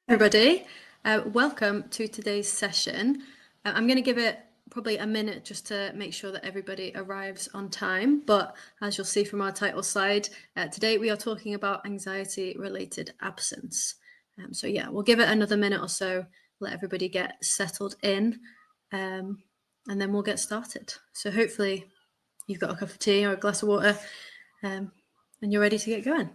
Everybody, welcome to today's session. I'm going to give it probably a minute just to make sure that everybody arrives on time, but as you'll see from our title slide, today we are talking about anxiety-related absence. So yeah, we'll give it another minute or so, let everybody get settled in, and then we'll get started. So hopefully you've got a cup of tea or a glass of water, and you're ready to get going.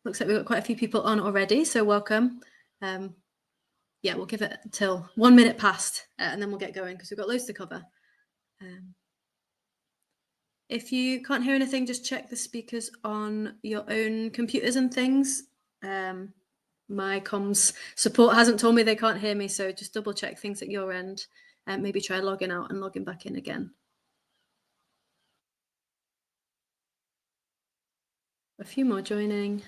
Looks like we've got quite a few people on already, so welcome. Yeah, we'll give it until 1 minute past and then we'll get going because we've got loads to cover. If you can't hear anything, just check the speakers on your own computers and things. My comms support hasn't told me they can't hear me, so just double check things at your end and maybe try logging out and logging back in again. A few more joining.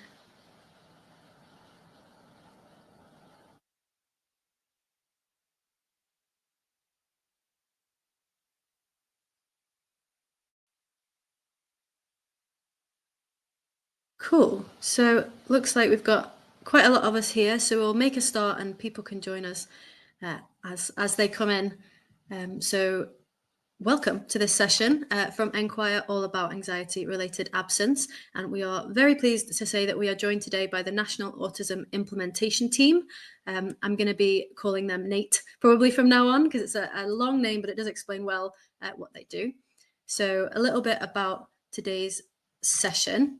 Cool. So looks like we've got quite a lot of us here. So we'll make a start and people can join us as they come in. So welcome to this session from Enquire, all about anxiety-related absence. And we are very pleased to say that we are joined today by the National Autism Implementation Team. I'm going to be calling them NAIT probably from now on because it's a long name, but it does explain well what they do. So a little bit about today's session.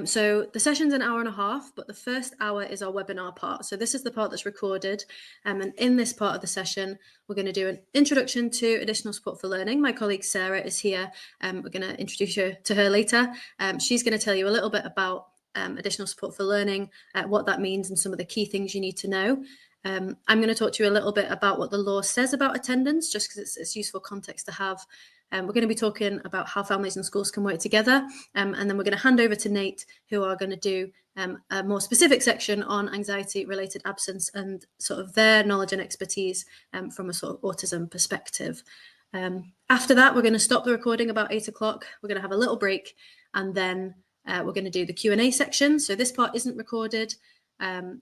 So the session's an hour and a half, but the first hour is our webinar part. So this is the part that's recorded. And in this part of the session, we're going to do an introduction to additional support for learning. My colleague Sarah is here. We're going to introduce you to her later. She's going to tell you a little bit about additional support for learning, what that means and some of the key things you need to know. I'm going to talk to you a little bit about what the law says about attendance, just because it's useful context to have. We're going to be talking about how families and schools can work together. And then we're going to hand over to NAIT, who are going to do a more specific section on anxiety-related absence and sort of their knowledge and expertise from a sort of autism perspective. After that, we're going to stop the recording about 8 o'clock. We're going to have a little break, and then we're going to do the Q&A section. So this part isn't recorded.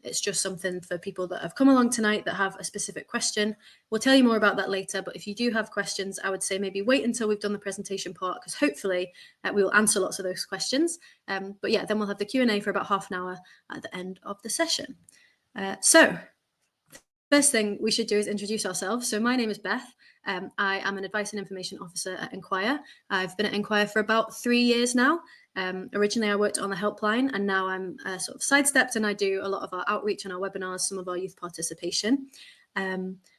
It's just something for people that have come along tonight that have a specific question. We'll tell you more about that later, but if you do have questions, I would say maybe wait until we've done the presentation part, because hopefully we will answer lots of those questions. But yeah, then we'll have the Q&A for about half an hour at the end of the session. So first thing we should do is introduce ourselves. So my name is Beth. I am an Advice and Information Officer at Enquire. I've been at Enquire for about 3 years now. Originally, I worked on the helpline, and now I'm sort of sidestepped, and I do a lot of our outreach and our webinars, some of our youth participation.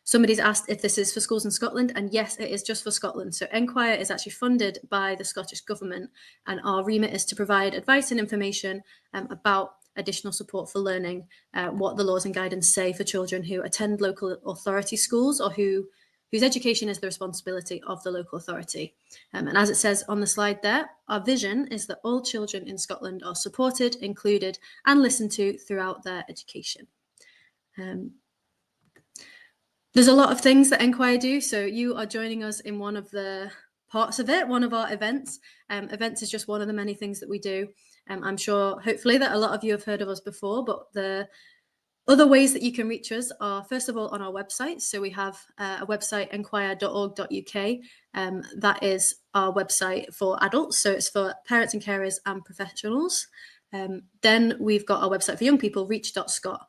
Somebody's asked if this is for schools in Scotland, and yes, it is just for Scotland. So Enquire is actually funded by the Scottish Government, and our remit is to provide advice and information about additional support for learning, what the laws and guidance say for children who attend local authority schools or whose education is the responsibility of the local authority. And as it says on the slide there, our vision is that all children in Scotland are supported, included, and listened to throughout their education. There's a lot of things that Enquire do, so you are joining us in one of the parts of it, one of our events. Events is just one of the many things that we do. I'm sure, hopefully, that a lot of you have heard of us before, but the other ways that you can reach us are, first of all, on our website. So we have a website, enquire.org.uk. That is our website for adults. So it's for parents and carers and professionals. Then we've got our website for young people, reach.scot.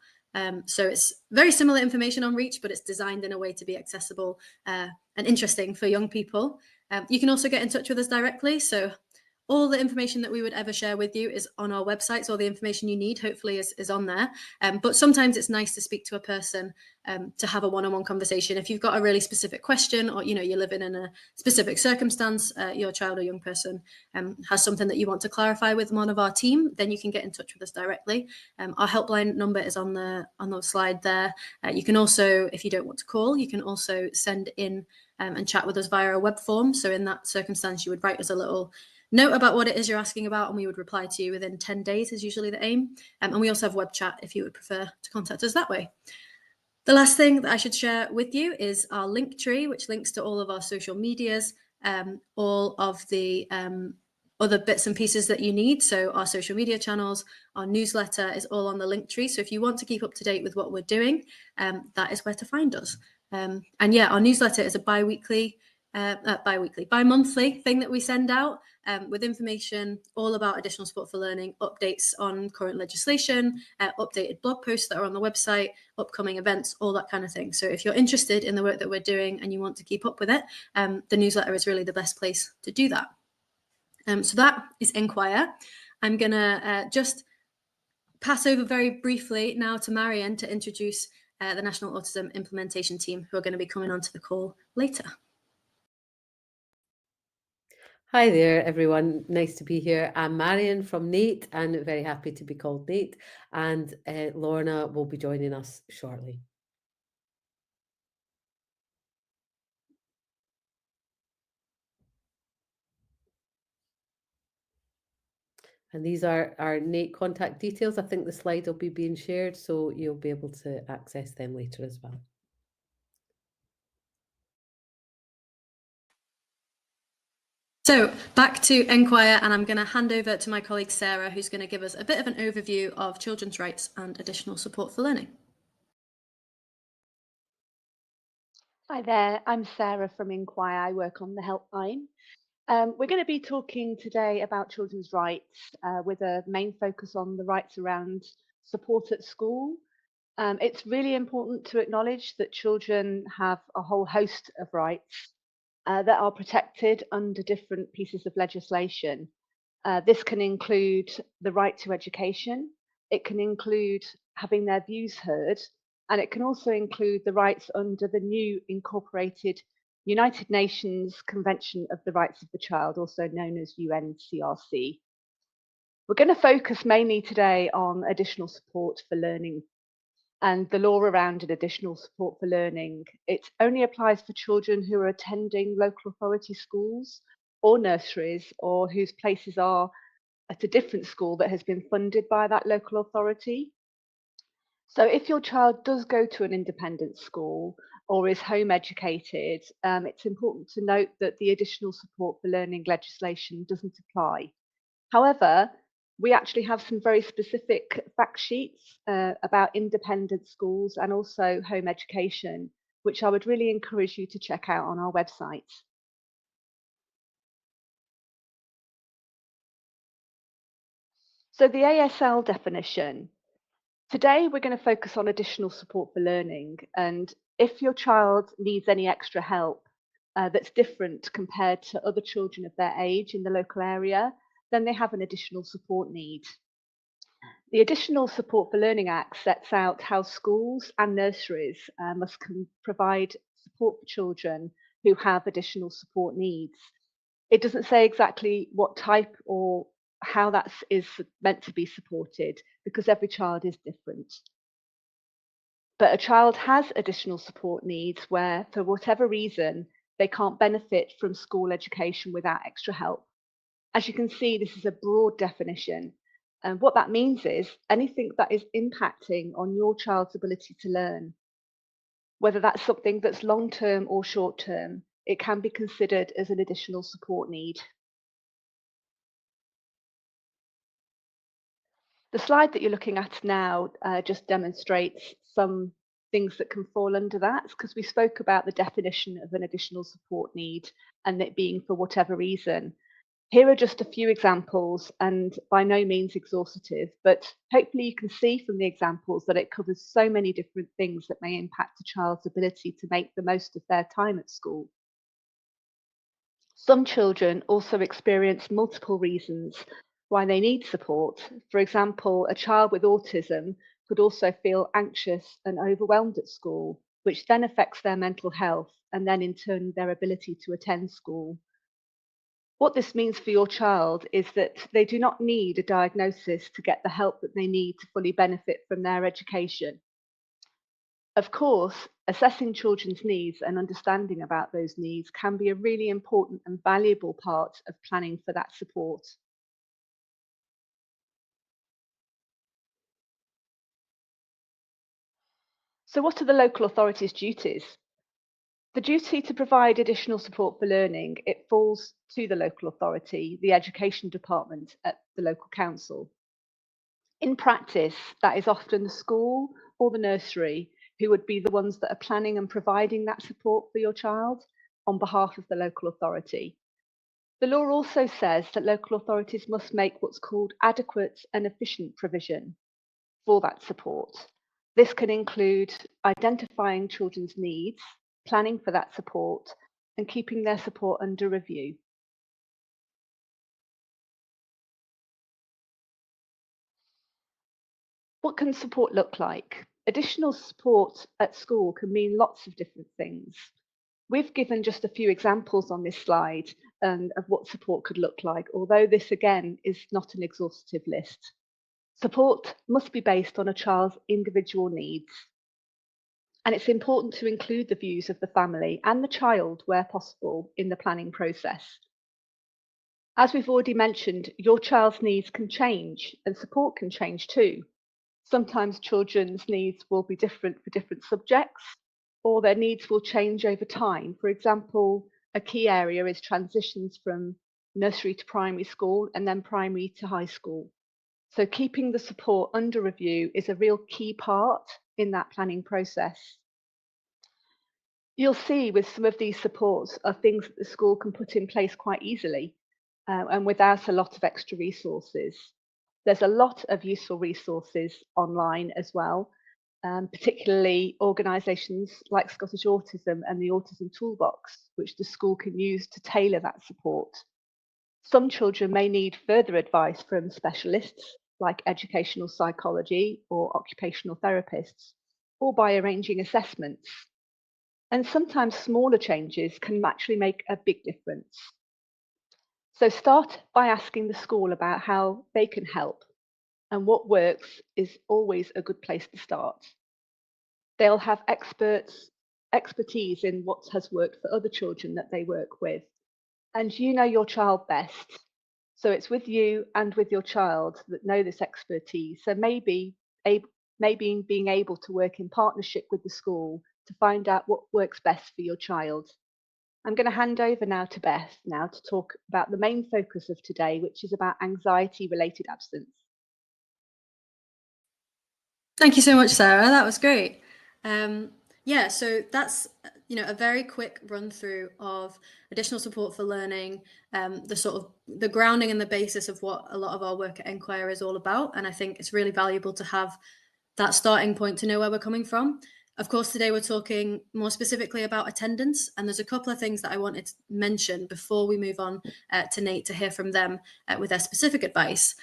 So it's very similar information on Reach, but it's designed in a way to be accessible and interesting for young people. You can also get in touch with us directly. So all the information that we would ever share with you is on our websites. All the information you need, hopefully, is on there. But sometimes it's nice to speak to a person to have a one-on-one conversation. If you've got a really specific question, or you're living in a specific circumstance, your child or young person has something that you want to clarify with one of our team, then you can get in touch with us directly. Our helpline number is on the slide there. You can also, if you don't want to call, you can also send in and chat with us via a web form. So in that circumstance, you would write us a little note about what it is you're asking about, and we would reply to you within 10 days is usually the aim. And we also have web chat if you would prefer to contact us that way. The last thing that I should share with you is our link tree, which links to all of our social medias, all of the other bits and pieces that you need. So our social media channels, our newsletter is all on the link tree. So if you want to keep up to date with what we're doing, that is where to find us. And yeah, our newsletter is a bi-monthly thing that we send out with information all about additional support for learning, updates on current legislation, updated blog posts that are on the website, upcoming events, all that kind of thing. So if you're interested in the work that we're doing and you want to keep up with it, the newsletter is really the best place to do that. So that is Enquire. I'm going to just pass over very briefly now to Marion to introduce the National Autism Implementation Team, who are going to be coming onto the call later. Hi there, everyone. Nice to be here. I'm Marion from NAIT and very happy to be called NAIT. And Lorna will be joining us shortly. And these are our NAIT contact details. I think the slide will be being shared, so you'll be able to access them later as well. So back to Enquire, and I'm going to hand over to my colleague Sarah, who's going to give us a bit of an overview of children's rights and additional support for learning. Hi there, I'm Sarah from Enquire. I work on the helpline. We're going to be talking today about children's rights with a main focus on the rights around support at school. It's really important to acknowledge that children have a whole host of rights that are protected under different pieces of legislation. This can include the right to education, it can include having their views heard, and it can also include the rights under the new incorporated United Nations Convention of the Rights of the Child, also known as UNCRC. We're going to focus mainly today on additional support for learning and the law around an additional support for learning. It only applies for children who are attending local authority schools or nurseries, or whose places are at a different school that has been funded by that local authority. So if your child does go to an independent school or is home educated, it's important to note that the additional support for learning legislation doesn't apply. However, we actually have some very specific fact sheets about independent schools and also home education, which I would really encourage you to check out on our website. So the ASL definition. Today, we're going to focus on additional support for learning. And if your child needs any extra help that's different compared to other children of their age in the local area, then they have an additional support need. The Additional Support for Learning Act sets out how schools and nurseries must provide support for children who have additional support needs. It doesn't say exactly what type or how that is meant to be supported, because every child is different. But a child has additional support needs where, for whatever reason, they can't benefit from school education without extra help. As you can see, this is a broad definition. And what that means is anything that is impacting on your child's ability to learn, whether that's something that's long term or short term, it can be considered as an additional support need. The slide that you're looking at now just demonstrates some things that can fall under that, because we spoke about the definition of an additional support need and it being for whatever reason. Here are just a few examples, and by no means exhaustive, but hopefully you can see from the examples that it covers so many different things that may impact a child's ability to make the most of their time at school. Some children also experience multiple reasons why they need support. For example, a child with autism could also feel anxious and overwhelmed at school, which then affects their mental health and then in turn their ability to attend school. What this means for your child is that they do not need a diagnosis to get the help that they need to fully benefit from their education. Of course, assessing children's needs and understanding about those needs can be a really important and valuable part of planning for that support. So what are the local authorities' duties? The duty to provide additional support for learning, it falls to the local authority, the education department at the local council. In practice, that is often the school or the nursery who would be the ones that are planning and providing that support for your child on behalf of the local authority. The law also says that local authorities must make what's called adequate and efficient provision for that support. This can include identifying children's needs, planning for that support, and keeping their support under review. What can support look like? Additional support at school can mean lots of different things. We've given just a few examples on this slide of what support could look like, although this again is not an exhaustive list. Support must be based on a child's individual needs. And it's important to include the views of the family and the child where possible in the planning process. As we've already mentioned, your child's needs can change and support can change too. Sometimes children's needs will be different for different subjects, or their needs will change over time. For example, a key area is transitions from nursery to primary school and then primary to high school. So keeping the support under review is a real key part in that planning process. You'll see with some of these supports are things that the school can put in place quite easily and without a lot of extra resources. There's a lot of useful resources online as well, particularly organisations like Scottish Autism and the Autism Toolbox, which the school can use to tailor that support. Some children may need further advice from specialists like educational psychology or occupational therapists, or by arranging assessments. And sometimes smaller changes can actually make a big difference. So start by asking the school about how they can help, and what works is always a good place to start. They'll have expertise in what has worked for other children that they work with, and you know your child best. So it's with you and with your child that know this expertise. So maybe being able to work in partnership with the school to find out what works best for your child. I'm going to hand over now to Beth now to talk about the main focus of today, which is about anxiety-related absence. Thank you so much, Sarah. That was great. Yeah, so that's a very quick run through of additional support for learning, the grounding and the basis of what a lot of our work at Enquire is all about. And I think it's really valuable to have that starting point to know where we're coming from. Of course, today we're talking more specifically about attendance, and there's a couple of things that I wanted to mention before we move on to NAIT to hear from them with their specific advice.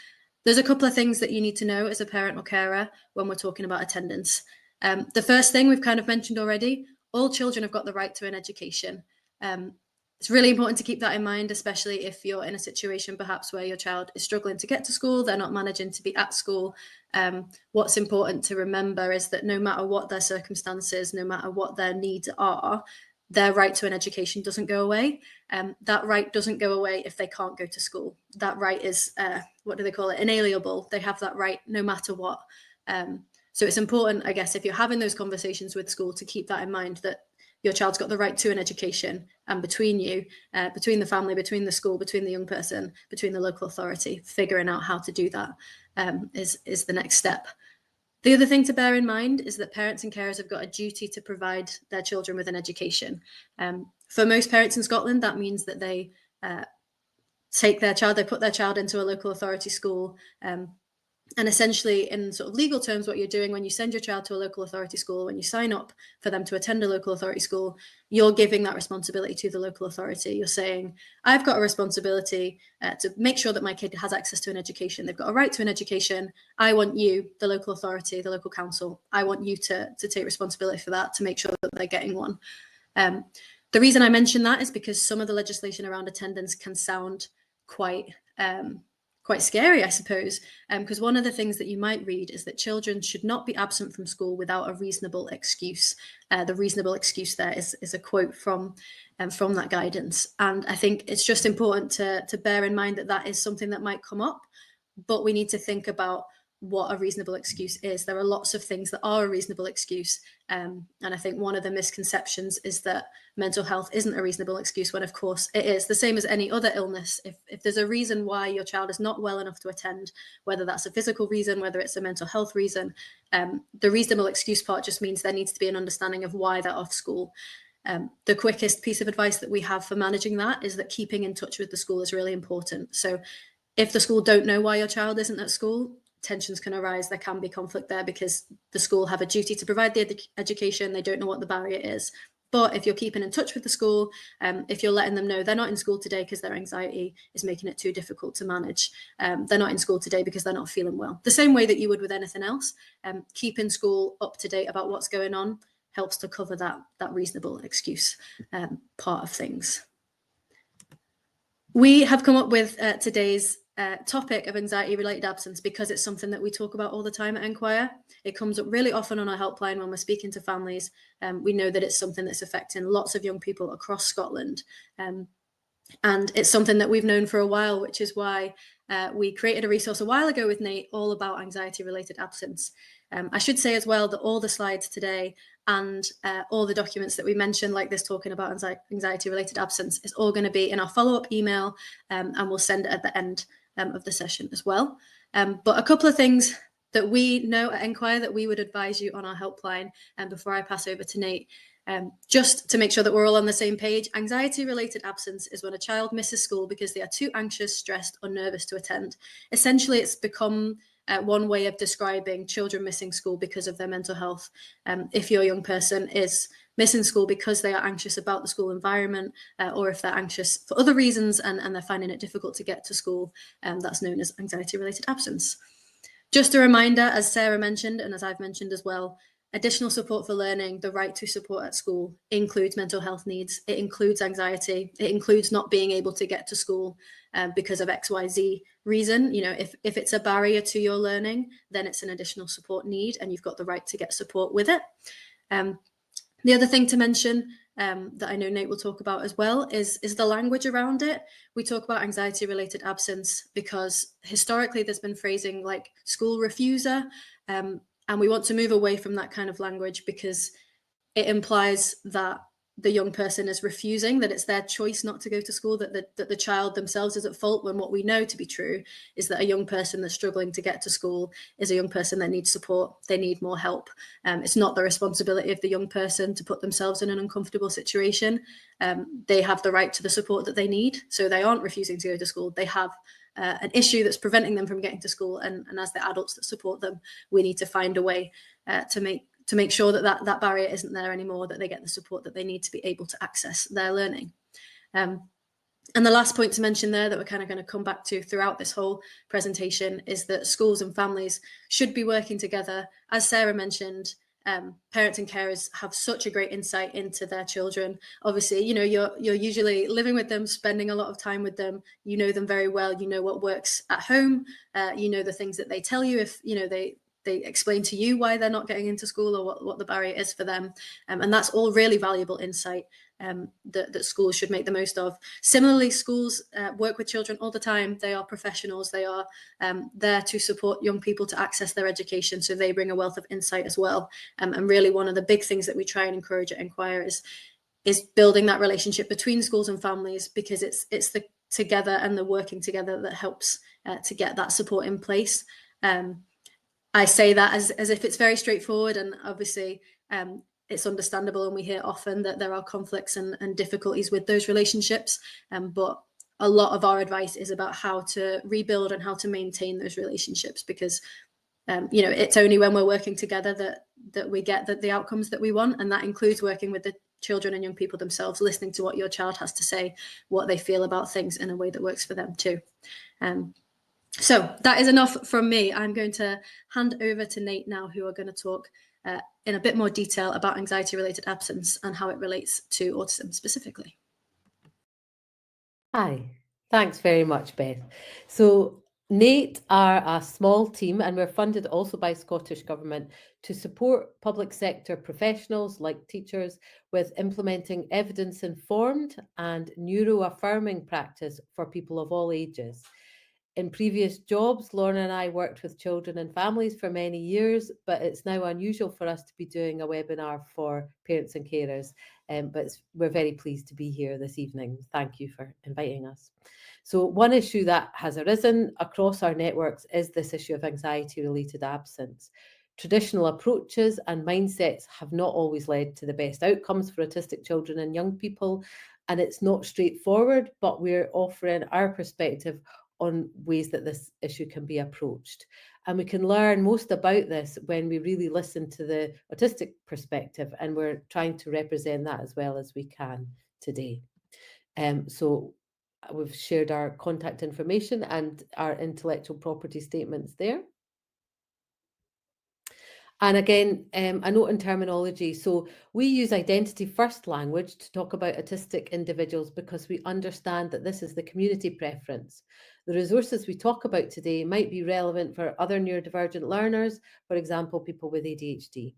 There's a couple of things that you need to know as a parent or carer when we're talking about attendance. The first thing we've kind of mentioned already, all children have got the right to an education. It's really important to keep that in mind, especially if you're in a situation perhaps where your child is struggling to get to school, they're not managing to be at school. What's important to remember is that no matter what their circumstances, no matter what their needs are, their right to an education doesn't go away. That right doesn't go away if they can't go to school. That right is, what do they call it? Inalienable. They have that right no matter what. So it's important, I guess, if you're having those conversations with school to keep that in mind, that your child's got the right to an education, and between you, between the family, between the school, between the young person, between the local authority, figuring out how to do that is the next step. The other thing to bear in mind is that parents and carers have got a duty to provide their children with an education. For most parents in Scotland, that means that they put their child into a local authority school. And essentially, in sort of legal terms, what you're doing when you send your child to a local authority school, when you sign up for them to attend a local authority school, you're giving that responsibility to the local authority. You're saying, I've got a responsibility to make sure that my kid has access to an education. They've got a right to an education. I want you, the local authority, the local council, I want you to take responsibility for that, to make sure that they're getting one. The reason I mention that is because some of the legislation around attendance can sound quite scary, I suppose, because one of the things that you might read is that children should not be absent from school without a reasonable excuse. The reasonable excuse there is a quote from that guidance. And I think it's just important to bear in mind that is something that might come up, but we need to think about what a reasonable excuse is. There are lots of things that are a reasonable excuse. And I think one of the misconceptions is that mental health isn't a reasonable excuse, when of course it is. The same as any other illness. If there's a reason why your child is not well enough to attend, whether that's a physical reason, whether it's a mental health reason, the reasonable excuse part just means there needs to be an understanding of why they're off school. The quickest piece of advice that we have for managing that is that keeping in touch with the school is really important. So if the school don't know why your child isn't at school, tensions can arise. There can be conflict there because the school have a duty to provide the education. They don't know what the barrier is. But if you're keeping in touch with the school, if you're letting them know they're not in school today because their anxiety is making it too difficult to manage, they're not in school today because they're not feeling well. The same way that you would with anything else, keeping school up to date about what's going on helps to cover that reasonable excuse part of things. We have come up with today's topic of anxiety-related absence because it's something that we talk about all the time at Enquire. It comes up really often on our helpline when we're speaking to families. We know that it's something that's affecting lots of young people across Scotland. And it's something that we've known for a while, which is why we created a resource a while ago with NAIT all about anxiety-related absence. I should say as well that all the slides today and all the documents that we mentioned, like this talking about anxiety-related absence, is all going to be in our follow-up email, and we'll send it at the end of the session as well. But a couple of things that we know at Enquire that we would advise you on our helpline, and before I pass over to NAIT, just to make sure that we're all on the same page. Anxiety-related absence is when a child misses school because they are too anxious, stressed, or nervous to attend. Essentially, it's become one way of describing children missing school because of their mental health. If your young person is missing school because they are anxious about the school environment, or if they're anxious for other reasons and they're finding it difficult to get to school, that's known as anxiety-related absence. Just a reminder, as Sarah mentioned, and as I've mentioned as well, additional support for learning, the right to support at school, includes mental health needs. It includes anxiety. It includes not being able to get to school because of XYZ reason. You know, if it's a barrier to your learning, then it's an additional support need, and you've got the right to get support with it. The other thing to mention that I know NAIT will talk about as well is the language around it. We talk about anxiety-related absence because historically there's been phrasing like school refuser, and we want to move away from that kind of language because it implies that the young person is refusing, that it's their choice not to go to school, that the child themselves is at fault, when what we know to be true is that a young person that's struggling to get to school is a young person that needs support. They need more help. It's not the responsibility of the young person to put themselves in an uncomfortable situation. They have the right to the support that they need. So they aren't refusing to go to school. They have an issue that's preventing them from getting to school. And as the adults that support them, we need to find a way to make sure that barrier isn't there anymore, that they get the support that they need to be able to access their learning. And the last point to mention there that we're kind of going to come back to throughout this whole presentation is that schools and families should be working together. As Sarah mentioned, parents and carers have such a great insight into their children. Obviously, you know, you're usually living with them, spending a lot of time with them. You know them very well. You know what works at home. You know the things that they tell you if, you know, they explain to you why they're not getting into school or what the barrier is for them. And that's all really valuable insight that schools should make the most of. Similarly, schools work with children all the time. They are professionals. They are there to support young people to access their education. So they bring a wealth of insight as well. And really one of the big things that we try and encourage at Enquire is building that relationship between schools and families, because it's the together and the working together that helps to get that support in place. I say that as if it's very straightforward, and obviously it's understandable, and we hear often that there are conflicts and difficulties with those relationships, but a lot of our advice is about how to rebuild and how to maintain those relationships, because you know, it's only when we're working together that we get the outcomes that we want, and that includes working with the children and young people themselves, listening to what your child has to say, what they feel about things in a way that works for them too. So that is enough from me. I'm going to hand over to NAIT now, who are going to talk in a bit more detail about anxiety-related absence and how it relates to autism specifically. Hi, thanks very much, Beth. So NAIT are a small team, and we're funded also by Scottish Government to support public sector professionals like teachers with implementing evidence-informed and neuro-affirming practice for people of all ages. In previous jobs, Lorna and I worked with children and families for many years, but it's now unusual for us to be doing a webinar for parents and carers. But we're very pleased to be here this evening. Thank you for inviting us. So one issue that has arisen across our networks is this issue of anxiety-related absence. Traditional approaches and mindsets have not always led to the best outcomes for autistic children and young people, and it's not straightforward, but we're offering our perspective on ways that this issue can be approached. And we can learn most about this when we really listen to the autistic perspective, and we're trying to represent that as well as we can today. So we've shared our contact information and our intellectual property statements there. And again, a note in terminology. So we use identity first language to talk about autistic individuals because we understand that this is the community preference. The resources we talk about today might be relevant for other neurodivergent learners, for example, people with ADHD.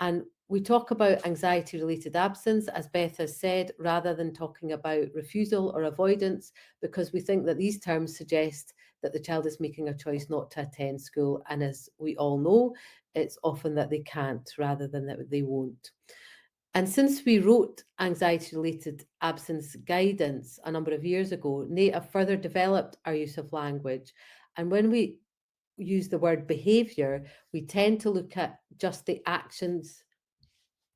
And we talk about anxiety-related absence, as Beth has said, rather than talking about refusal or avoidance, because we think that these terms suggest that the child is making a choice not to attend school. And as we all know, it's often that they can't rather than that they won't. And since we wrote anxiety-related absence guidance a number of years ago, NAIT have further developed our use of language. And when we use the word behaviour, we tend to look at just the actions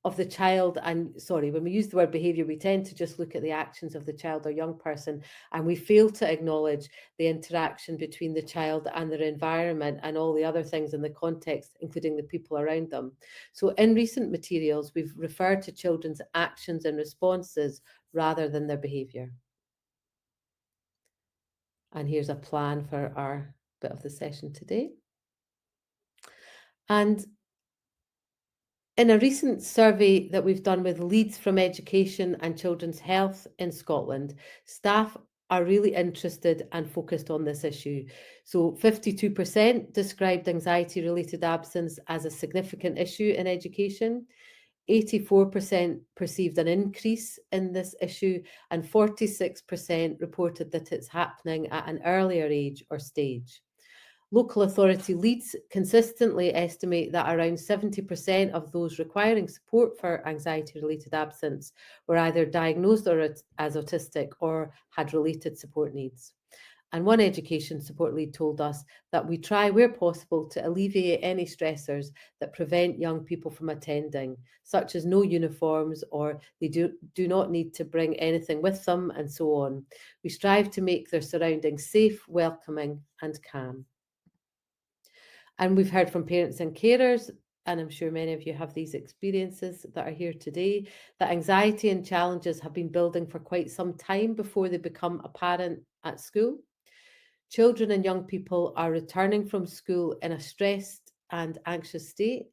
of the child. And sorry, when we use the word behaviour, we tend to just look at the actions of the child or young person, and we fail to acknowledge the interaction between the child and their environment and all the other things in the context, including the people around them. So in recent materials, we've referred to children's actions and responses rather than their behaviour. And here's a plan for our bit of the session today. And in a recent survey that we've done with leads from education and children's health in Scotland, staff are really interested and focused on this issue. So 52% described anxiety-related absence as a significant issue in education, 84% perceived an increase in this issue, and 46% reported that it's happening at an earlier age or stage. Local authority leads consistently estimate that around 70% of those requiring support for anxiety-related absence were either diagnosed as autistic or had related support needs. And one education support lead told us that we try where possible to alleviate any stressors that prevent young people from attending, such as no uniforms, or they do not need to bring anything with them, and so on. We strive to make their surroundings safe, welcoming, and calm. And we've heard from parents and carers, and I'm sure many of you have these experiences that are here today, that anxiety and challenges have been building for quite some time before they become apparent at school. Children and young people are returning from school in a stressed and anxious state,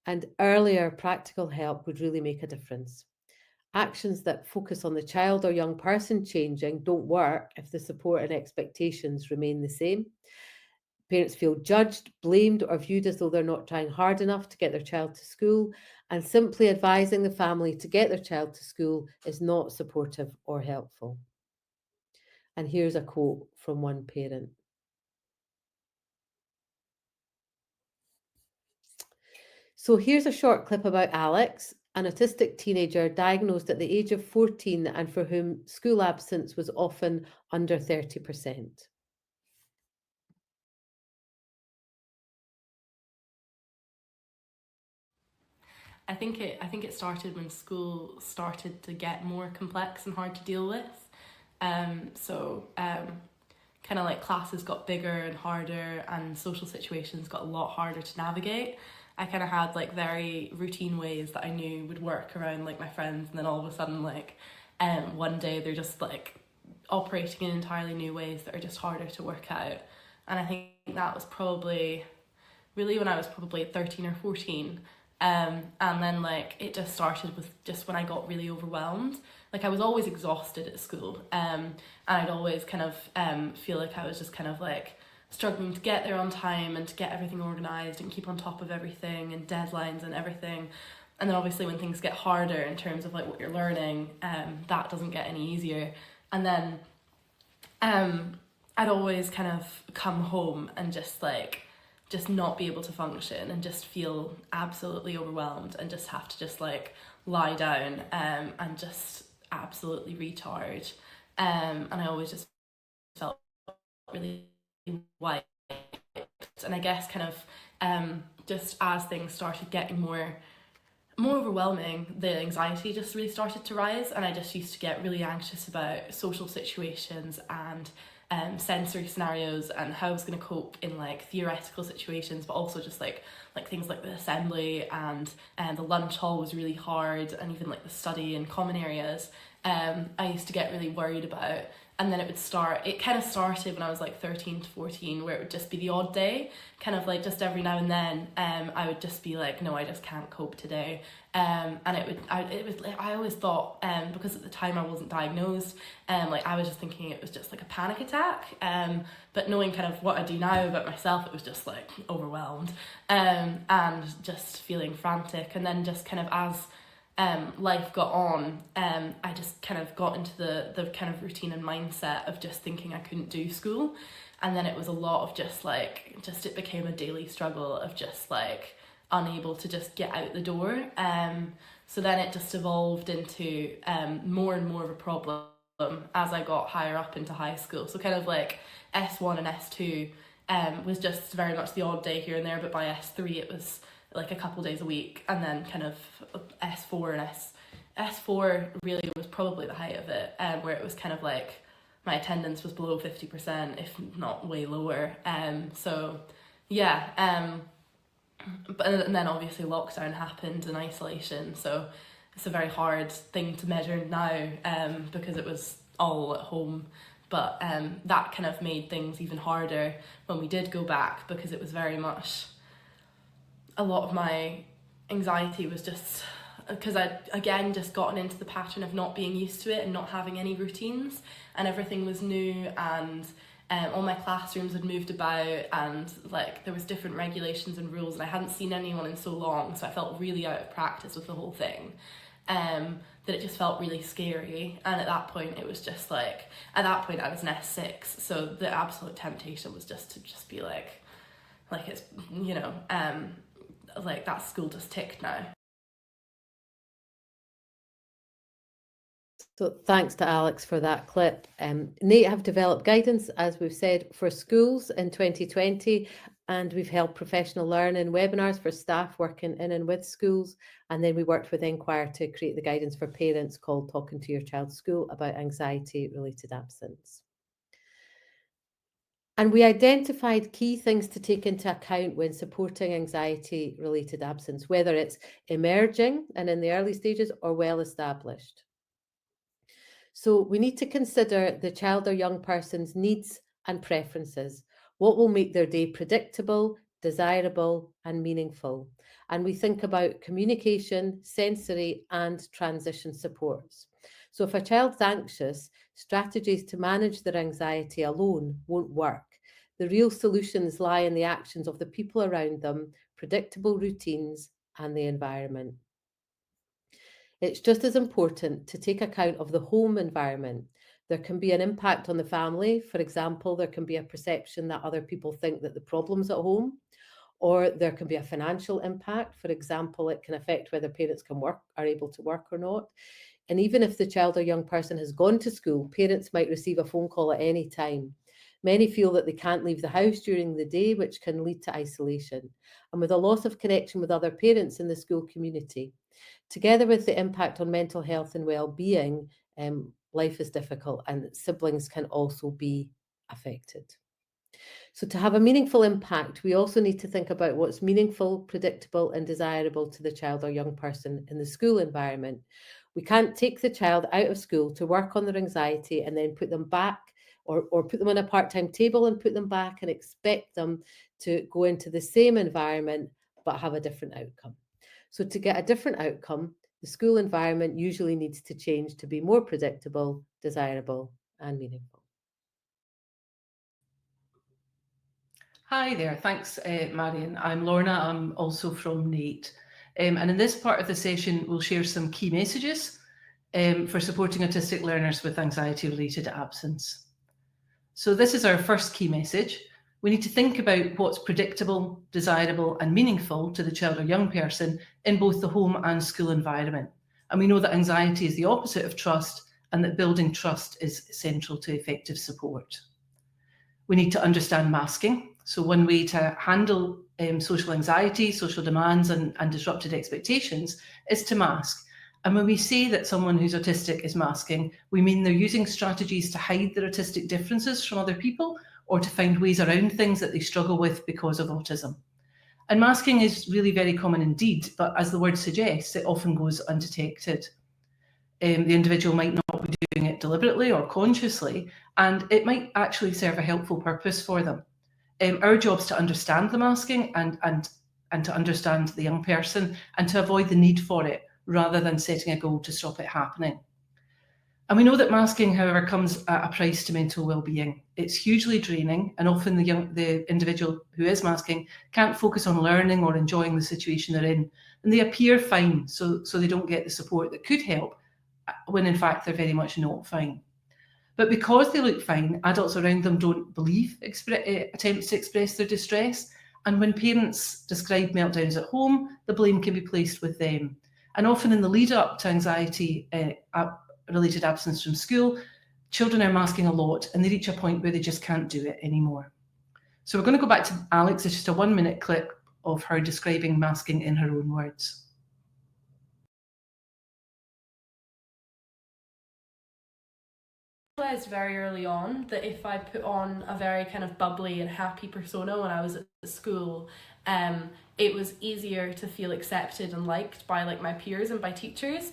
and earlier practical help would really make a difference. Actions that focus on the child or young person changing don't work if the support and expectations remain the same. Parents feel judged, blamed, or viewed as though they're not trying hard enough to get their child to school, and simply advising the family to get their child to school is not supportive or helpful. And here's a quote from one parent. So here's a short clip about Alex, an autistic teenager diagnosed at the age of 14 and for whom school absence was often under 30%. I think it started when school started to get more complex and hard to deal with. Kind of like classes got bigger and harder, and social situations got a lot harder to navigate. I kind of had like very routine ways that I knew would work around like my friends, and then all of a sudden one day they're just like operating in entirely new ways that are just harder to work out. And I think that was probably really when I was probably 13 or 14. And then like it just started with just when I got really overwhelmed. Like I was always exhausted at school, and I'd always kind of feel like I was just kind of like struggling to get there on time and to get everything organised and keep on top of everything and deadlines and everything. And then obviously when things get harder in terms of like what you're learning, that doesn't get any easier. And then I'd always kind of come home and just not be able to function and just feel absolutely overwhelmed and just have to just like lie down and just absolutely recharge. And I always just felt really wiped. And I guess kind of just as things started getting more overwhelming, the anxiety just really started to rise, and I just used to get really anxious about social situations and sensory scenarios and how I was going to cope in like theoretical situations, but also just like things like the assembly and the lunch hall was really hard, and even like the study and common areas I used to get really worried about. And then it kind of started when I was like 13 to 14, where it would just be the odd day, kind of like just every now and then I would just be like, no, I just can't cope today. And I always thought, because at the time I wasn't diagnosed, like I was just thinking it was just like a panic attack. But knowing kind of what I do now about myself, it was just like overwhelmed and just feeling frantic. And then just kind of as life got on, I just kind of got into the kind of routine and mindset of just thinking I couldn't do school. And then it was a lot of it became a daily struggle of just like unable to just get out the door. So then it just evolved into more and more of a problem as I got higher up into high school. So kind of like S1 and S2 was just very much the odd day here and there, but by S3 it was like a couple days a week, and then kind of S4 and S4 really was probably the height of it, where it was kind of like my attendance was below 50%, if not way lower. So yeah, but and then obviously lockdown happened and isolation, so it's a very hard thing to measure now because it was all at home. But that kind of made things even harder when we did go back, because it was very much a lot of my anxiety was just because I'd again just gotten into the pattern of not being used to it and not having any routines, and everything was new, and all my classrooms had moved about, and like there was different regulations and rules, and I hadn't seen anyone in so long, so I felt really out of practice with the whole thing. That it just felt really scary. And at that point it was just like, at that point I was in S6, so the absolute temptation was just to just be like it's, you know, like that school just ticked now. So thanks to Alex for that clip. NAIT have developed guidance, as we've said, for schools in 2020, and we've held professional learning webinars for staff working in and with schools. And then we worked with Enquire to create the guidance for parents called Talking to Your Child's School about anxiety-related absence. And we identified key things to take into account when supporting anxiety-related absence, whether it's emerging and in the early stages or well-established. So we need to consider the child or young person's needs and preferences. What will make their day predictable, desirable, and meaningful? And we think about communication, sensory, and transition supports. So if a child's anxious, strategies to manage their anxiety alone won't work. The real solutions lie in the actions of the people around them, predictable routines, and the environment. It's just as important to take account of the home environment. There can be an impact on the family. For example, there can be a perception that other people think that the problem's at home, or there can be a financial impact. For example, it can affect whether parents are able to work or not. And even if the child or young person has gone to school, parents might receive a phone call at any time. Many feel that they can't leave the house during the day, which can lead to isolation, and with a loss of connection with other parents in the school community. Together with the impact on mental health and well-being, life is difficult, and siblings can also be affected. So to have a meaningful impact, we also need to think about what's meaningful, predictable, and desirable to the child or young person in the school environment. We can't take the child out of school to work on their anxiety and then put them back, or put them on a part-time table and put them back and expect them to go into the same environment but have a different outcome. So to get a different outcome, the school environment usually needs to change to be more predictable, desirable, and meaningful. Hi there, thanks Marion. I'm Lorna, I'm also from NAIT. And in this part of the session, we'll share some key messages for supporting autistic learners with anxiety-related absence. So this is our first key message. We need to think about what's predictable, desirable and meaningful to the child or young person in both the home and school environment. And we know that anxiety is the opposite of trust and that building trust is central to effective support. We need to understand masking. So one way to handle social anxiety, social demands and disrupted expectations is to mask. And when we say that someone who's autistic is masking, we mean they're using strategies to hide their autistic differences from other people or to find ways around things that they struggle with because of autism. And masking is really very common indeed, but as the word suggests, it often goes undetected. The individual might not be doing it deliberately or consciously, and it might actually serve a helpful purpose for them. Our job is to understand the masking and to understand the young person and to avoid the need for it, rather than setting a goal to stop it happening. And we know that masking, however, comes at a price to mental well-being. It's hugely draining, and often the individual who is masking can't focus on learning or enjoying the situation they're in. And they appear fine, so they don't get the support that could help, when in fact they're very much not fine. But because they look fine, adults around them don't believe attempts to express their distress. And when parents describe meltdowns at home, the blame can be placed with them. And often in the lead up to anxiety related absence from school, children are masking a lot and they reach a point where they just can't do it anymore. So we're going to go back to Alex. It's just a 1-minute clip of her describing masking in her own words. I realized very early on that if I put on a very kind of bubbly and happy persona when I was at school, it was easier to feel accepted and liked by like my peers and by teachers,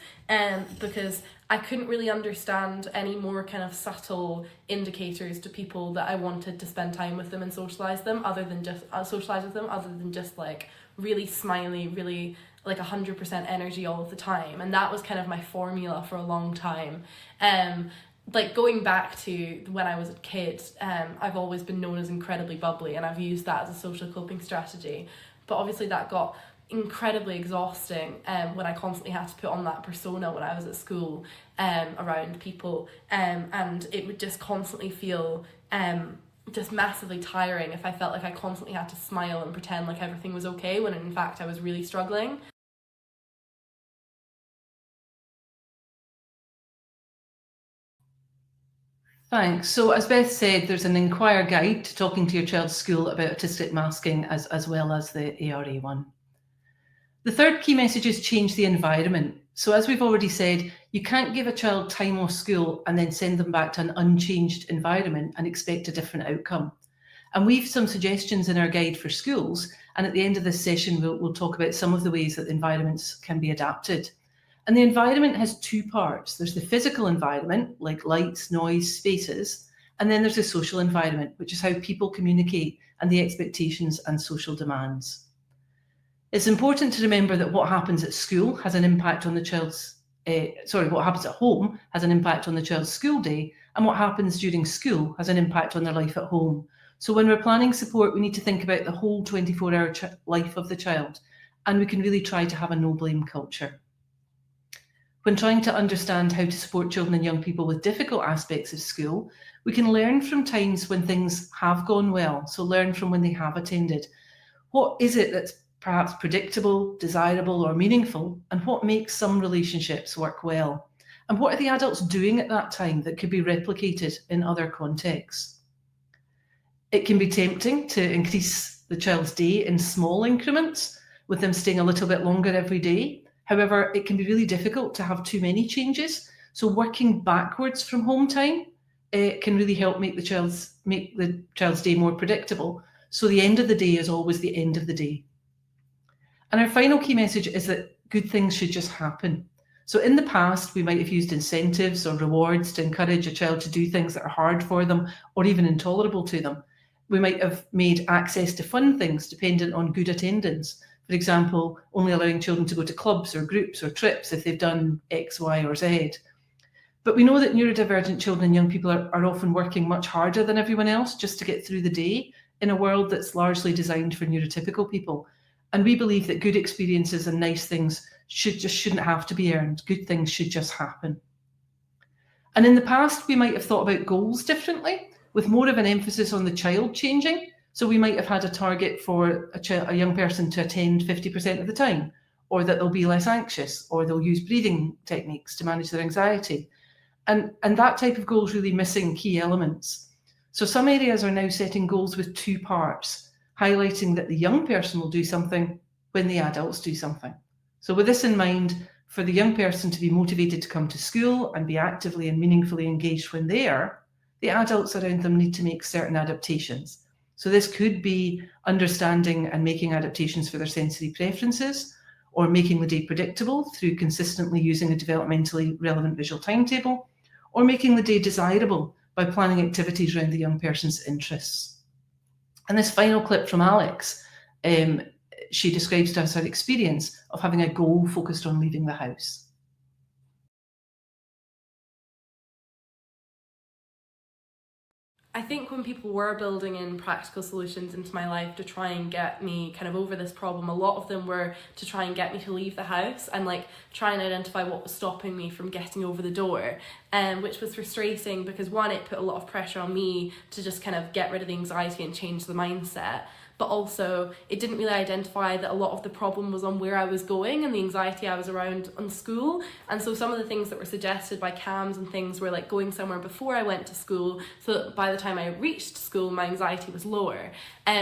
because I couldn't really understand any more kind of subtle indicators to people that I wanted to spend time with them and socialize with them other than just like really smiley, really like 100% energy all of the time. And that was kind of my formula for a long time. Like going back to when I was a kid, I've always been known as incredibly bubbly, and I've used that as a social coping strategy. But obviously that got incredibly exhausting when I constantly had to put on that persona when I was at school around people, and it would just constantly feel just massively tiring if I felt like I constantly had to smile and pretend like everything was okay when in fact I was really struggling. Thanks. So as Beth said, there's an Enquire guide to talking to your child's school about autistic masking as well as the ARA one. The third key message is change the environment. So as we've already said, you can't give a child time off school and then send them back to an unchanged environment and expect a different outcome. And we've some suggestions in our guide for schools. And at the end of this session, we'll talk about some of the ways that environments can be adapted. And the environment has two parts. There's the physical environment, like lights, noise, spaces, and then there's the social environment, which is how people communicate and the expectations and social demands. It's important to remember that what happens at school has an impact on the child's, what happens at home has an impact on the child's school day, and what happens during school has an impact on their life at home. So when we're planning support, we need to think about the whole 24-hour life of the child, and we can really try to have a no-blame culture. When trying to understand how to support children and young people with difficult aspects of school, we can learn from times when things have gone well, so learn from when they have attended. What is it that's perhaps predictable, desirable, or meaningful, and what makes some relationships work well? And what are the adults doing at that time that could be replicated in other contexts? It can be tempting to increase the child's day in small increments, with them staying a little bit longer every day. However, it can be really difficult to have too many changes. So working backwards from home time can really help make the child's day more predictable. So the end of the day is always the end of the day. And our final key message is that good things should just happen. So in the past, we might have used incentives or rewards to encourage a child to do things that are hard for them or even intolerable to them. We might have made access to fun things dependent on good attendance. For example, only allowing children to go to clubs or groups or trips if they've done X, Y, or Z. But we know that neurodivergent children and young people are often working much harder than everyone else just to get through the day in a world that's largely designed for neurotypical people. And we believe that good experiences and nice things shouldn't have to be earned. Good things should just happen. And in the past, we might have thought about goals differently. with more of an emphasis on the child changing. So we might have had a target for a young person to attend 50% of the time, or that they'll be less anxious, or they'll use breathing techniques to manage their anxiety. And that type of goal is really missing key elements. So some areas are now setting goals with two parts, highlighting that the young person will do something when the adults do something. So with this in mind, for the young person to be motivated to come to school and be actively and meaningfully engaged when there, the adults around them need to make certain adaptations. So this could be understanding and making adaptations for their sensory preferences, or making the day predictable through consistently using a developmentally relevant visual timetable, or making the day desirable by planning activities around the young person's interests. And this final clip from Alex, she describes to us her experience of having a goal focused on leaving the house. I think when people were building in practical solutions into my life to try and get me kind of over this problem, a lot of them were to try and get me to leave the house and like try and identify what was stopping me from getting over the door, which was frustrating because one, it put a lot of pressure on me to just kind of get rid of the anxiety and change the mindset. But also it didn't really identify that a lot of the problem was on where I was going and the anxiety I was around on school. And so some of the things that were suggested by CAMS and things were like going somewhere before I went to school, so that by the time I reached school, my anxiety was lower,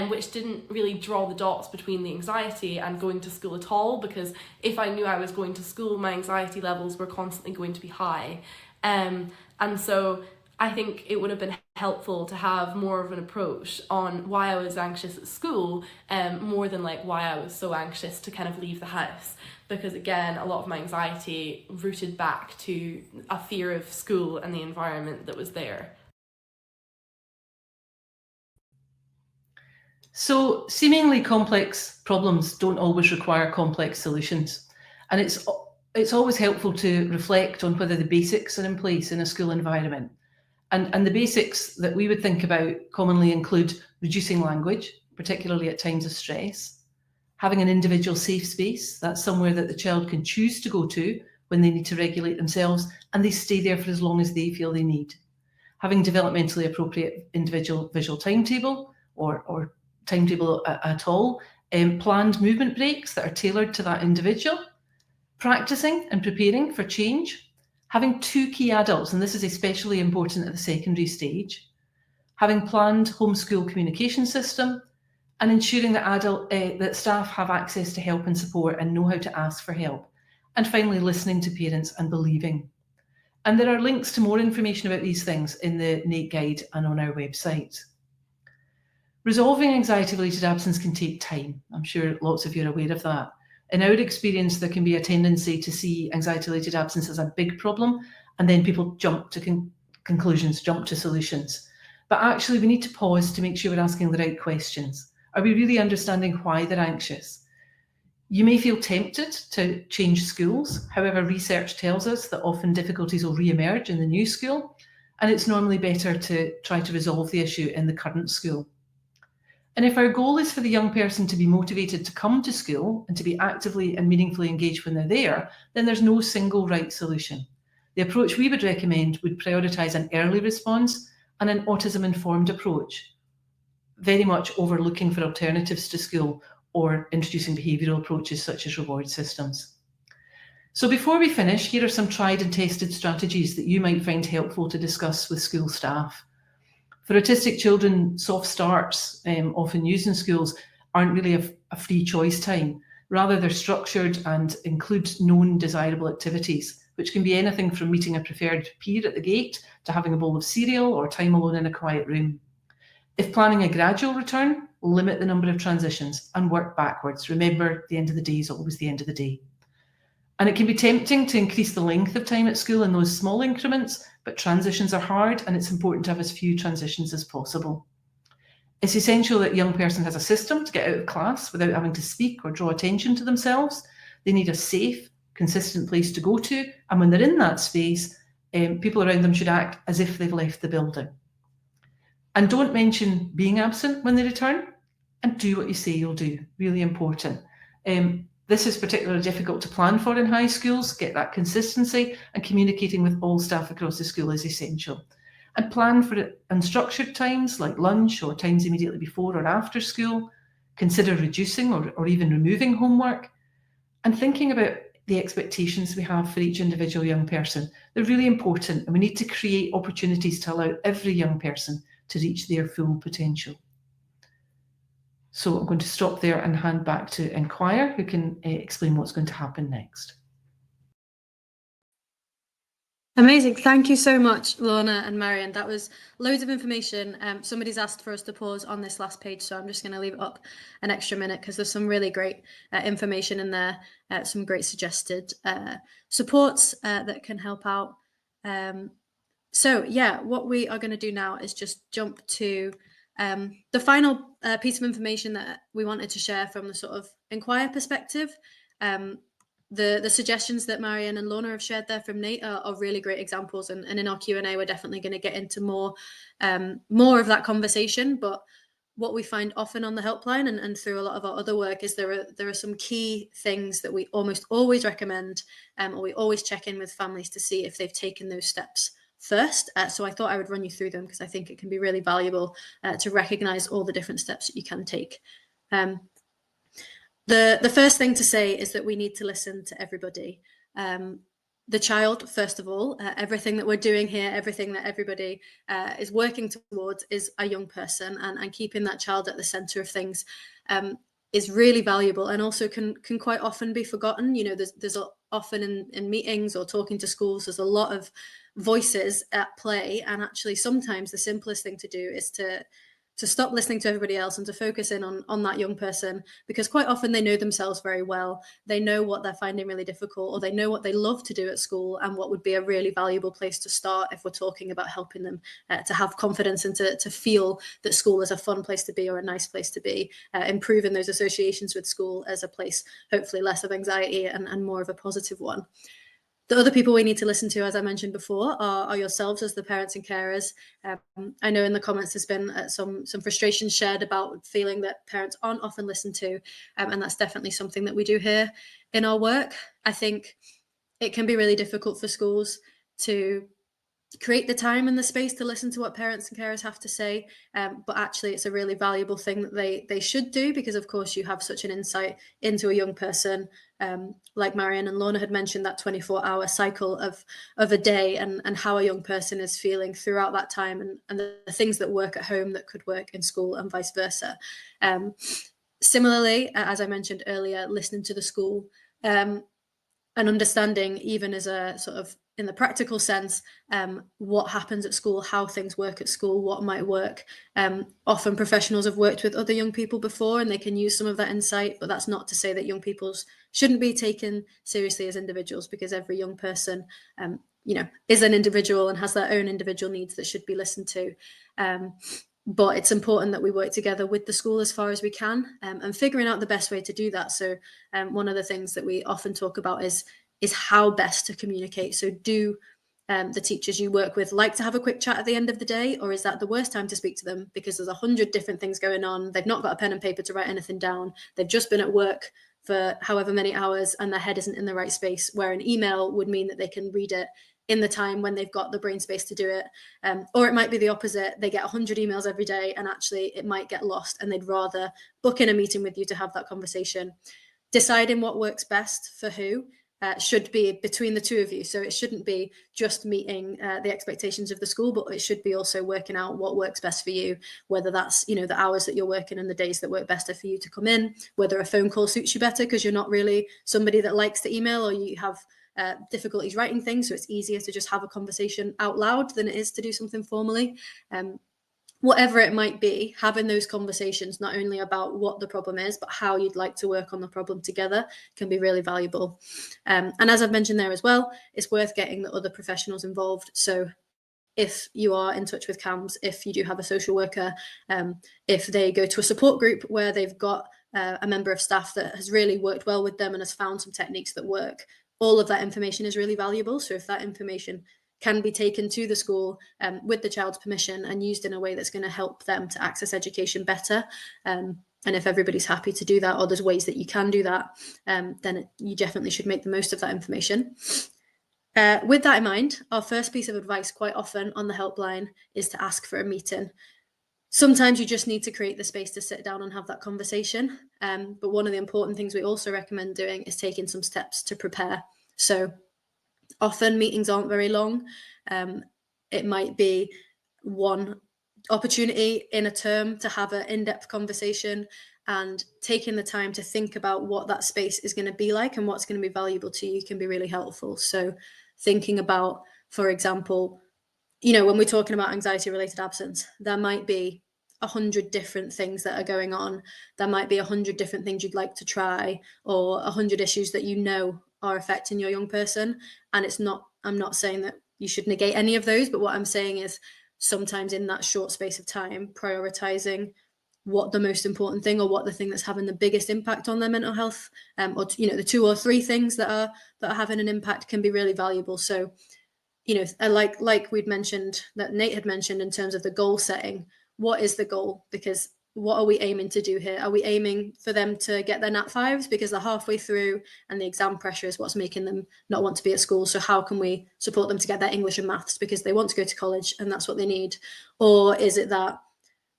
which didn't really draw the dots between the anxiety and going to school at all, because if I knew I was going to school, my anxiety levels were constantly going to be high. And so I think it would have been helpful to have more of an approach on why I was anxious at school, more than like why I was so anxious to kind of leave the house. Because again, a lot of my anxiety rooted back to a fear of school and the environment that was there. So seemingly complex problems don't always require complex solutions. And it's always helpful to reflect on whether the basics are in place in a school environment. And the basics that we would think about commonly include reducing language, particularly at times of stress, having an individual safe space, that's somewhere that the child can choose to go to when they need to regulate themselves, and they stay there for as long as they feel they need. Having developmentally appropriate individual visual timetable or timetable at all, planned movement breaks that are tailored to that individual, practicing and preparing for change, having two key adults, and this is especially important at the secondary stage, having planned homeschool communication system, and ensuring that staff have access to help and support and know how to ask for help, and finally listening to parents and believing. And there are links to more information about these things in the NAIT guide and on our website. Resolving anxiety-related absence can take time. I'm sure lots of you are aware of that. In our experience, there can be a tendency to see anxiety-related absence as a big problem, and then people jump to conclusions, jump to solutions. But actually, we need to pause to make sure we're asking the right questions. Are we really understanding why they're anxious? You may feel tempted to change schools. However, research tells us that often difficulties will re-emerge in the new school, and it's normally better to try to resolve the issue in the current school. And if our goal is for the young person to be motivated to come to school and to be actively and meaningfully engaged when they're there, then there's no single right solution. The approach we would recommend would prioritise an early response and an autism-informed approach, very much over looking for alternatives to school or introducing behavioural approaches such as reward systems. So before we finish, here are some tried and tested strategies that you might find helpful to discuss with school staff. For autistic children, soft starts, often used in schools, aren't really a free choice time. Rather, they're structured and include known desirable activities, which can be anything from meeting a preferred peer at the gate to having a bowl of cereal or time alone in a quiet room. If planning a gradual return, limit the number of transitions and work backwards. Remember, the end of the day is always the end of the day. And it can be tempting to increase the length of time at school in those small increments, but transitions are hard and it's important to have as few transitions as possible. It's essential that a young person has a system to get out of class without having to speak or draw attention to themselves. They need a safe, consistent place to go to, and when they're in that space, people around them should act as if they've left the building. And don't mention being absent when they return, and do what you say you'll do. Really important. This is particularly difficult to plan for in high schools. Get that consistency, and communicating with all staff across the school is essential. and plan for unstructured times like lunch or times immediately before or after school. Consider reducing or even removing homework, and thinking about the expectations we have for each individual young person. They're really important, and we need to create opportunities to allow every young person to reach their full potential. So I'm going to stop there and hand back to Enquire, who can explain what's going to happen next. Amazing. Thank you so much, Lorna and Marion. That was loads of information. Somebody's asked for us to pause on this last page, so I'm just going to leave it up an extra minute because there's some really great information in there, some great suggested supports that can help out. So yeah, what we are going to do now is just jump to the final piece of information that we wanted to share from the sort of Enquire perspective. The suggestions that Marion and Lorna have shared there from NAIT are really great examples, and in our Q&A we're definitely going to get into more of that conversation. But what we find often on the helpline and through a lot of our other work is there are some key things that we almost always recommend, or we always check in with families to see if they've taken those steps first. So I thought I would run you through them because I think it can be really valuable to recognise all the different steps that you can take. The first thing to say is that we need to listen to everybody. The child, first of all, everything that we're doing here, everything that everybody is working towards is a young person, and keeping that child at the centre of things is really valuable, and also can quite often be forgotten. You know, there's often in meetings or talking to schools, there's a lot of voices at play, and actually sometimes the simplest thing to do is to stop listening to everybody else and to focus in on that young person, because quite often they know themselves very well. They know what they're finding really difficult, or they know what they love to do at school and what would be a really valuable place to start if we're talking about helping them to have confidence and to feel that school is a fun place to be or a nice place to be, improving those associations with school as a place, hopefully less of anxiety and more of a positive one. The other people we need to listen to, as I mentioned before, are yourselves as the parents and carers. I know in the comments there's been some frustration shared about feeling that parents aren't often listened to, and that's definitely something that we do here in our work. I think it can be really difficult for schools to create the time and the space to listen to what parents and carers have to say, but actually it's a really valuable thing that they should do, because of course you have such an insight into a young person, like Marion and Lorna had mentioned, that 24-hour cycle of a day and how a young person is feeling throughout that time, and the things that work at home that could work in school and vice versa. Similarly, as I mentioned earlier, listening to the school and understanding, even as a sort of in the practical sense, what happens at school, how things work at school, what might work. Often professionals have worked with other young people before and they can use some of that insight, but that's not to say that young people shouldn't be taken seriously as individuals, because every young person, is an individual and has their own individual needs that should be listened to. But it's important that we work together with the school as far as we can, and figuring out the best way to do that. So one of the things that we often talk about is how best to communicate. So do the teachers you work with like to have a quick chat at the end of the day, or is that the worst time to speak to them because there's 100 different things going on? They've not got a pen and paper to write anything down. They've just been at work for however many hours and their head isn't in the right space, where an email would mean that they can read it in the time when they've got the brain space to do it. Or it might be the opposite. They get 100 emails every day and actually it might get lost and they'd rather book in a meeting with you to have that conversation. Deciding what works best for who should be between the two of you. So it shouldn't be just meeting the expectations of the school, but it should be also working out what works best for you, whether that's, the hours that you're working and the days that work better for you to come in, whether a phone call suits you better because you're not really somebody that likes to email, or you have difficulties writing things, so it's easier to just have a conversation out loud than it is to do something formally. Whatever it might be, having those conversations not only about what the problem is, but how you'd like to work on the problem together can be really valuable. And as I've mentioned there as well, it's worth getting the other professionals involved. So if you are in touch with CAMS, if you do have a social worker, if they go to a support group where they've got a member of staff that has really worked well with them and has found some techniques that work, all of that information is really valuable. So if that information can be taken to the school with the child's permission and used in a way that's going to help them to access education better, and if everybody's happy to do that, or there's ways that you can do that, then you definitely should make the most of that information. With that in mind, our first piece of advice quite often on the helpline is to ask for a meeting. Sometimes you just need to create the space to sit down and have that conversation. But one of the important things we also recommend doing is taking some steps to prepare. So often meetings aren't very long. It might be one opportunity in a term to have an in-depth conversation, and taking the time to think about what that space is going to be like and what's going to be valuable to you can be really helpful. So thinking about, for example, when we're talking about anxiety related absence, there might be 100 different things that are going on. There might be 100 different things you'd like to try, or 100 issues that are affecting your young person. And I'm not saying that you should negate any of those, but what I'm saying is sometimes in that short space of time, prioritizing what the most important thing, or what the thing that's having the biggest impact on their mental health, or the 2 or 3 things that are having an impact can be really valuable. So like we'd mentioned, that Nate had mentioned, in terms of the goal setting, what is the goal? Because what are we aiming to do here? Are we aiming for them to get their Nat 5s because they're halfway through and the exam pressure is what's making them not want to be at school? So how can we support them to get their English and maths because they want to go to college and that's what they need? Or is it that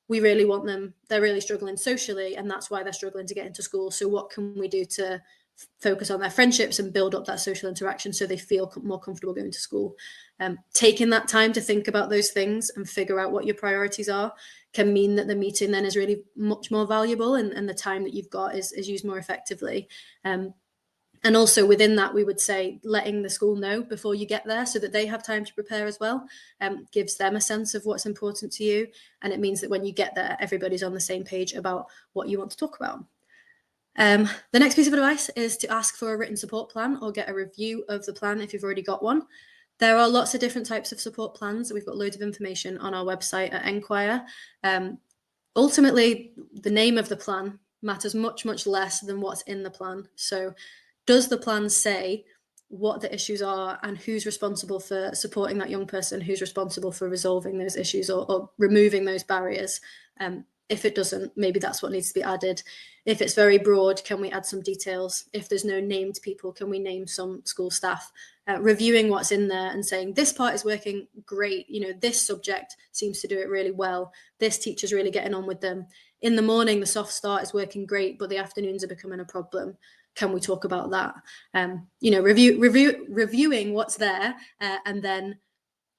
we really want them, they're really struggling socially and that's why they're struggling to get into school? So what can we do to focus on their friendships and build up that social interaction so they feel more comfortable going to school? Taking that time to think about those things and figure out what your priorities are can mean that the meeting then is really much more valuable, and the time that you've got is used more effectively. And also within that, we would say letting the school know before you get there so that they have time to prepare as well, gives them a sense of what's important to you. And it means that when you get there, everybody's on the same page about what you want to talk about. The next piece of advice is to ask for a written support plan or get a review of the plan if you've already got one. There are lots of different types of support plans. We've got loads of information on our website at Enquire. Ultimately, the name of the plan matters much, much less than what's in the plan. So does the plan say what the issues are and who's responsible for supporting that young person, who's responsible for resolving those issues or removing those barriers? If it doesn't, maybe that's what needs to be added. If it's very broad, can we add some details? If there's no named people, can we name some school staff? Reviewing what's in there and saying, this part is working great. This subject seems to do it really well. This teacher's really getting on with them. In the morning, the soft start is working great, but the afternoons are becoming a problem. Can we talk about that? Reviewing what's there, and then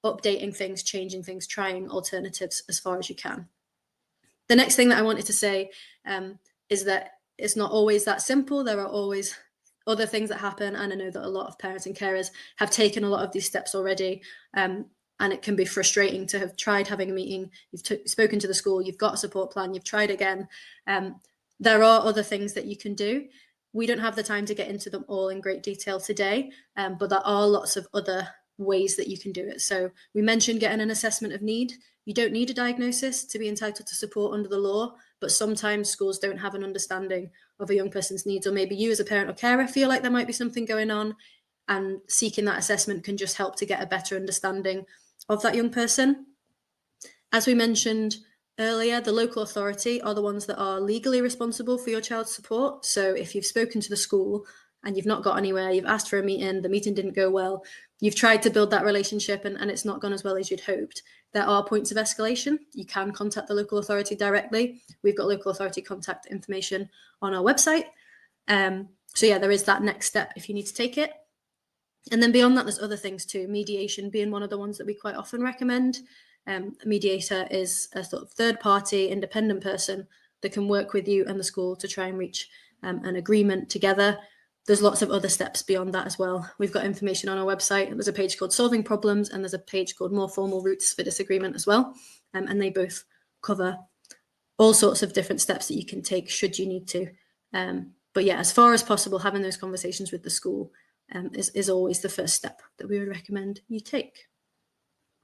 updating things, changing things, trying alternatives as far as you can. The next thing that I wanted to say is that it's not always that simple. There are always other things that happen. And I know that a lot of parents and carers have taken a lot of these steps already. And it can be frustrating to have tried having a meeting. You've spoken to the school, you've got a support plan, you've tried again. There are other things that you can do. We don't have the time to get into them all in great detail today, but there are lots of other ways that you can do it. So we mentioned getting an assessment of need. You don't need a diagnosis to be entitled to support under the law, but sometimes schools don't have an understanding of a young person's needs, or maybe you as a parent or carer feel like there might be something going on, and seeking that assessment can just help to get a better understanding of that young person. As we mentioned earlier, the local authority are the ones that are legally responsible for your child's support. So if you've spoken to the school and you've not got anywhere, you've asked for a meeting, the meeting didn't go well, you've tried to build that relationship and it's not gone as well as you'd hoped, there are points of escalation. You can contact the local authority directly. We've got local authority contact information on our website. So yeah, there is that next step if you need to take it. And then beyond that, there's other things too, mediation being one of the ones that we quite often recommend. A mediator is a sort of third-party independent person that can work with you and the school to try and reach an agreement together. There's lots of other steps beyond that as well. We've got information on our website. There's a page called Solving Problems, and there's a page called More Formal Routes for Disagreement as well. And they both cover all sorts of different steps that you can take should you need to. But yeah, as far as possible, having those conversations with the school is always the first step that we would recommend you take.